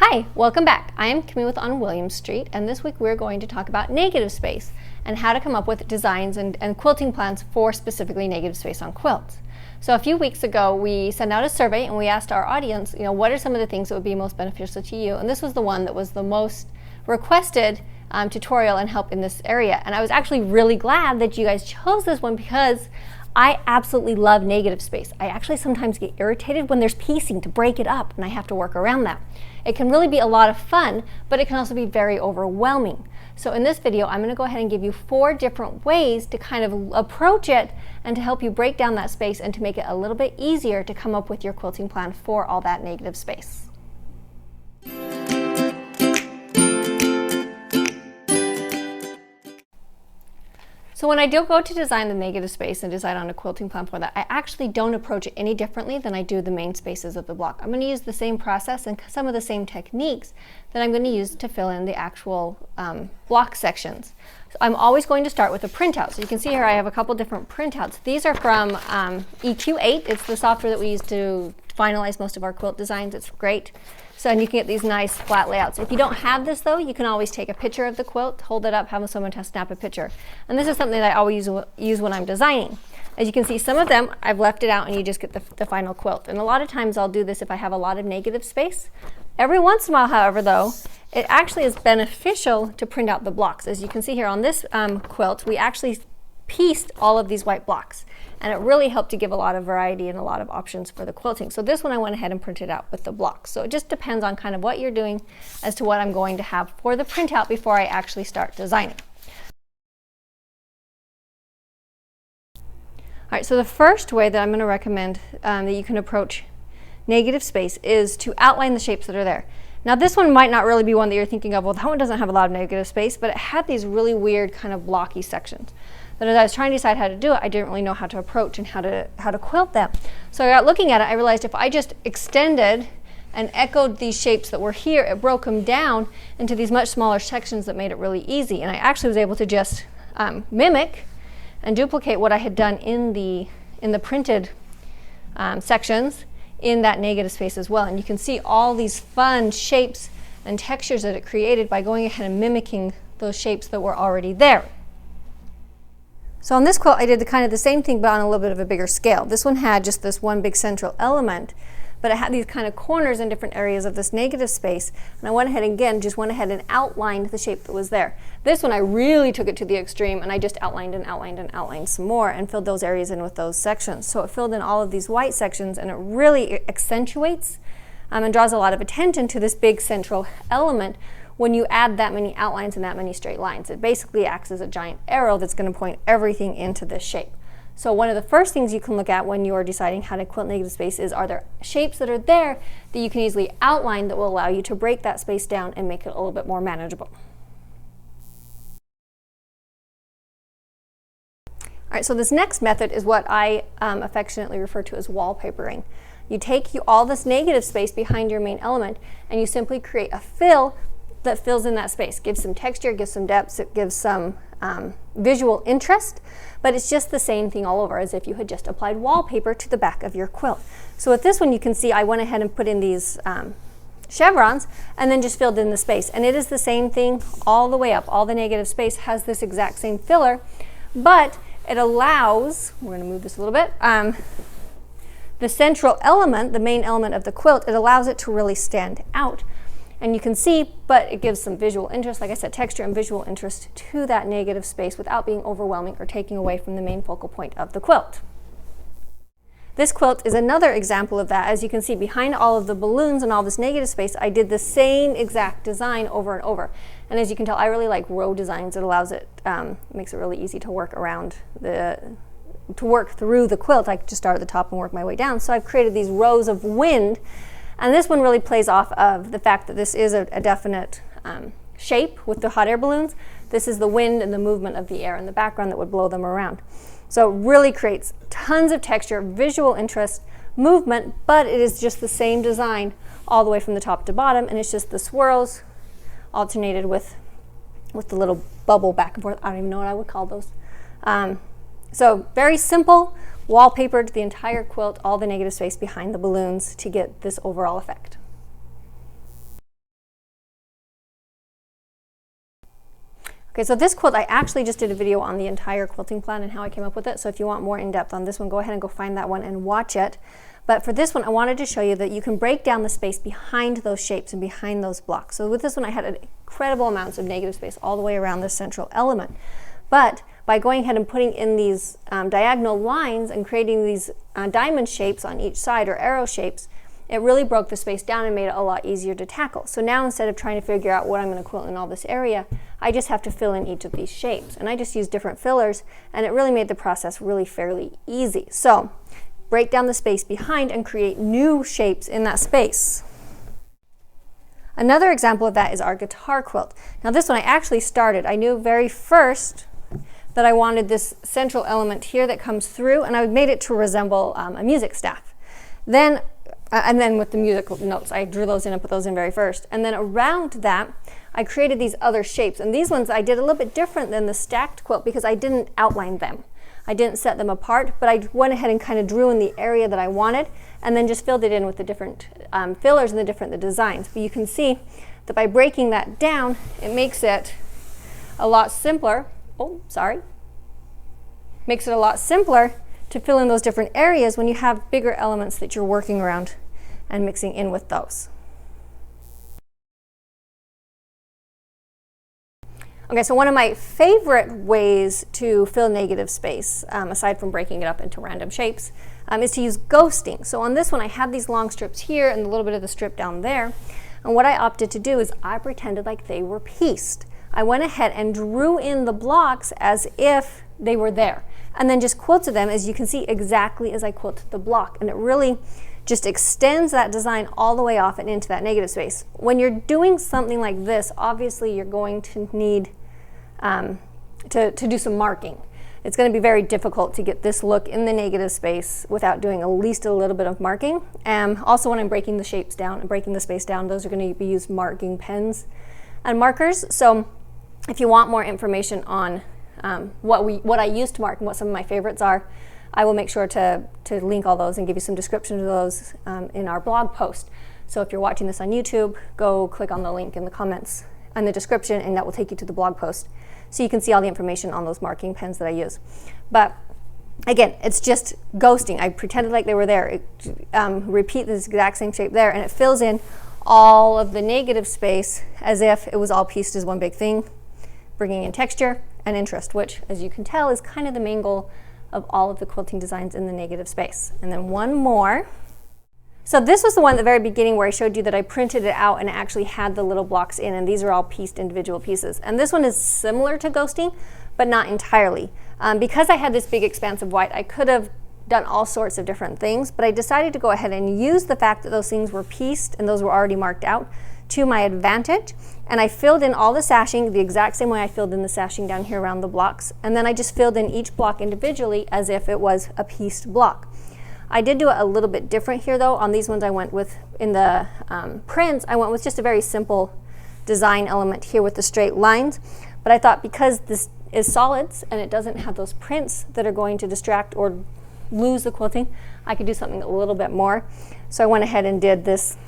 Hi, welcome back. I am Camille with On William Street, and this week we're going to talk about negative space and how to come up with designs and quilting plans for specifically negative space on quilts. So a few weeks ago we sent out a survey and we asked our audience, what are some of the things that would be most beneficial to you? And this was the one that was the most requested tutorial and help in this area. And I was actually really glad that you guys chose this one because I absolutely love negative space. I actually sometimes get irritated when there's piecing to break it up and I have to work around that. It can really be a lot of fun, but it can also be very overwhelming. So in this video, I'm going to go ahead and give you 4 different ways to kind of approach it and to help you break down that space and to make it a little bit easier to come up with your quilting plan for all that negative space. So when I do go to design the negative space and decide on a quilting plan for that, I actually don't approach it any differently than I do the main spaces of the block. I'm going to use the same process and some of the same techniques that I'm going to use to fill in the actual block sections. So I'm always going to start with a printout. So you can see here I have a couple different printouts. These are from EQ8. It's the software that we use to finalize most of our quilt designs. It's great. So, and you can get these nice flat layouts. If you don't have this though, you can always take a picture of the quilt, hold it up, have someone snap a picture. And this is something that I always use when I'm designing. As you can see, some of them I've left it out and you just get the final quilt. And a lot of times I'll do this if I have a lot of negative space. Every once in a while, however, though, it actually is beneficial to print out the blocks. As you can see here on this quilt, we actually pieced all of these white blocks. And it really helped to give a lot of variety and a lot of options for the quilting. So this one I went ahead and printed out with the blocks. So it just depends on kind of what you're doing as to what I'm going to have for the printout before I actually start designing. All right, so the first way that I'm going to recommend that you can approach negative space is to outline the shapes that are there. Now this one might not really be one that you're thinking of, well that one doesn't have a lot of negative space, but it had these really weird kind of blocky sections. But as I was trying to decide how to do it, I didn't really know how to approach and how to quilt them. So I got looking at it, I realized if I just extended and echoed these shapes that were here, it broke them down into these much smaller sections that made it really easy. And I actually was able to just mimic and duplicate what I had done in the printed sections in that negative space as well. And you can see all these fun shapes and textures that it created by going ahead and mimicking those shapes that were already there. So on this quilt I did kind of the same thing but on a little bit of a bigger scale. This one had just this one big central element, but it had these kind of corners in different areas of this negative space, and I went ahead and again just went ahead and outlined the shape that was there. This one I really took it to the extreme and I just outlined and outlined and outlined some more and filled those areas in with those sections. So it filled in all of these white sections and it really accentuates and draws a lot of attention to this big central element. When you add that many outlines and that many straight lines, it basically acts as a giant arrow that's going to point everything into this shape. So one of the first things you can look at when you're deciding how to quilt negative space is, are there shapes that are there that you can easily outline that will allow you to break that space down and make it a little bit more manageable. All right, so this next method is what I affectionately refer to as wallpapering. You take all this negative space behind your main element and you simply create a fill that fills in that space, gives some texture, gives some depth, it gives some visual interest, but it's just the same thing all over as if you had just applied wallpaper to the back of your quilt. So with this one you can see I went ahead and put in these chevrons and then just filled in the space, and it is the same thing all the way up. All the negative space has this exact same filler, but it allows, we're going to move this a little bit, the central element, the main element of the quilt, it allows it to really stand out. And you can see, but it gives some visual interest, like I said, texture and visual interest to that negative space without being overwhelming or taking away from the main focal point of the quilt. This quilt is another example of that. As you can see, behind all of the balloons and all this negative space, I did the same exact design over and over. And as you can tell, I really like row designs. It allows it, makes it really easy to work around to work through the quilt. I could just start at the top and work my way down. So I've created these rows of wind. And this one really plays off of the fact that this is a definite shape with the hot air balloons. This is the wind and the movement of the air in the background that would blow them around. So it really creates tons of texture, visual interest, movement, but it is just the same design all the way from the top to bottom, and it's just the swirls alternated with the little bubble back and forth. I don't even know what I would call those. So very simple, wallpapered the entire quilt, all the negative space behind the balloons to get this overall effect. Okay, so this quilt, I actually just did a video on the entire quilting plan and how I came up with it. So if you want more in-depth on this one, go ahead and go find that one and watch it. But for this one, I wanted to show you that you can break down the space behind those shapes and behind those blocks. So with this one, I had incredible amounts of negative space all the way around the central element. But by going ahead and putting in these diagonal lines and creating these diamond shapes on each side, or arrow shapes, it really broke the space down and made it a lot easier to tackle. So now instead of trying to figure out what I'm going to quilt in all this area, I just have to fill in each of these shapes. And I just use different fillers, and it really made the process really fairly easy. So break down the space behind and create new shapes in that space. Another example of that is our guitar quilt. Now this one I actually started. I knew very first that I wanted this central element here that comes through, and I made it to resemble a music staff. And then with the musical notes, I drew those in and put those in very first. And then around that, I created these other shapes. And these ones I did a little bit different than the stacked quilt because I didn't outline them. I didn't set them apart, but I went ahead and kind of drew in the area that I wanted and then just filled it in with the different fillers and the designs. But you can see that by breaking that down, it makes it a lot simpler. Makes it a lot simpler to fill in those different areas when you have bigger elements that you're working around and mixing in with those. Okay, so one of my favorite ways to fill negative space, aside from breaking it up into random shapes, is to use ghosting. So on this one, I have these long strips here and a little bit of the strip down there. And what I opted to do is I pretended like they were pieced. I went ahead and drew in the blocks as if they were there, and then just quilted them, as you can see, exactly as I quilted the block. And it really just extends that design all the way off and into that negative space. When you're doing something like this, obviously you're going to need to do some marking. It's going to be very difficult to get this look in the negative space without doing at least a little bit of marking. Also, when I'm breaking the shapes down and breaking the space down, those are going to be used marking pens and markers. So if you want more information on what I use to mark and what some of my favorites are, I will make sure to link all those and give you some description of those in our blog post. So if you're watching this on YouTube, go click on the link in the comments and the description, and that will take you to the blog post so you can see all the information on those marking pens that I use. But again, it's just ghosting. I pretended like they were there. Repeat this exact same shape there, and it fills in all of the negative space as if it was all pieced as one big thing, bringing in texture and interest, which, as you can tell, is kind of the main goal of all of the quilting designs in the negative space. And then one more. So this was the one at the very beginning where I showed you that I printed it out and it actually had the little blocks in, and these are all pieced individual pieces. And this one is similar to ghosting, but not entirely. Because I had this big expanse of white, I could have done all sorts of different things, but I decided to go ahead and use the fact that those things were pieced and those were already marked out to my advantage. And I filled in all the sashing the exact same way I filled in the sashing down here around the blocks. And then I just filled in each block individually as if it was a pieced block. I did do it a little bit different here though. On these ones I went with, in the prints, I went with just a very simple design element here with the straight lines. But I thought because this is solids and it doesn't have those prints that are going to distract or lose the quilting, I could do something a little bit more. So I went ahead and did this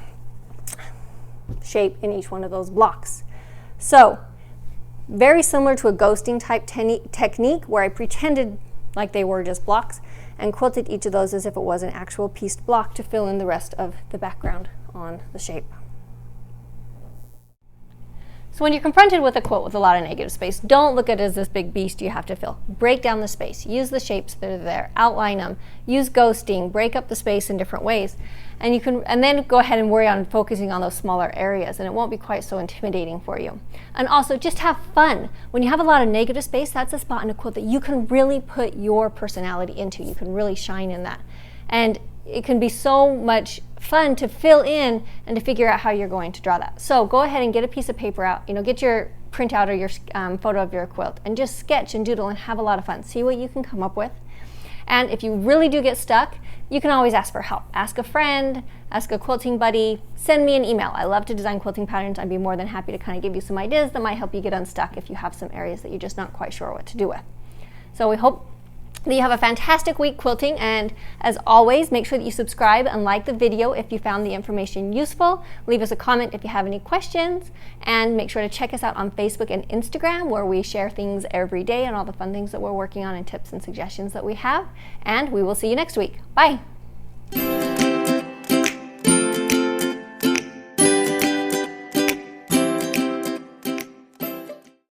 shape in each one of those blocks. So very similar to a ghosting type technique where I pretended like they were just blocks and quilted each of those as if it was an actual pieced block to fill in the rest of the background on the shape. So when you're confronted with a quilt with a lot of negative space, don't look at it as this big beast you have to fill. Break down the space, use the shapes that are there, outline them, use ghosting, break up the space in different ways. And then go ahead and worry on focusing on those smaller areas, and it won't be quite so intimidating for you. And also just have fun. When you have a lot of negative space, that's a spot in a quilt that you can really put your personality into. You can really shine in that. And it can be so much fun to fill in and to figure out how you're going to draw that. So go ahead and get a piece of paper out, get your printout or your photo of your quilt and just sketch and doodle and have a lot of fun. See what you can come up with. And if you really do get stuck, you can always ask for help. Ask a friend, ask a quilting buddy, send me an email. I love to design quilting patterns. I'd be more than happy to kind of give you some ideas that might help you get unstuck if you have some areas that you're just not quite sure what to do with. So we hope that you have a fantastic week quilting, and as always, make sure that you subscribe and like the video if you found the information useful. Leave us a comment if you have any questions, and make sure to check us out on Facebook and Instagram, where we share things every day and all the fun things that we're working on and tips and suggestions that we have. And we will see you next week. Bye!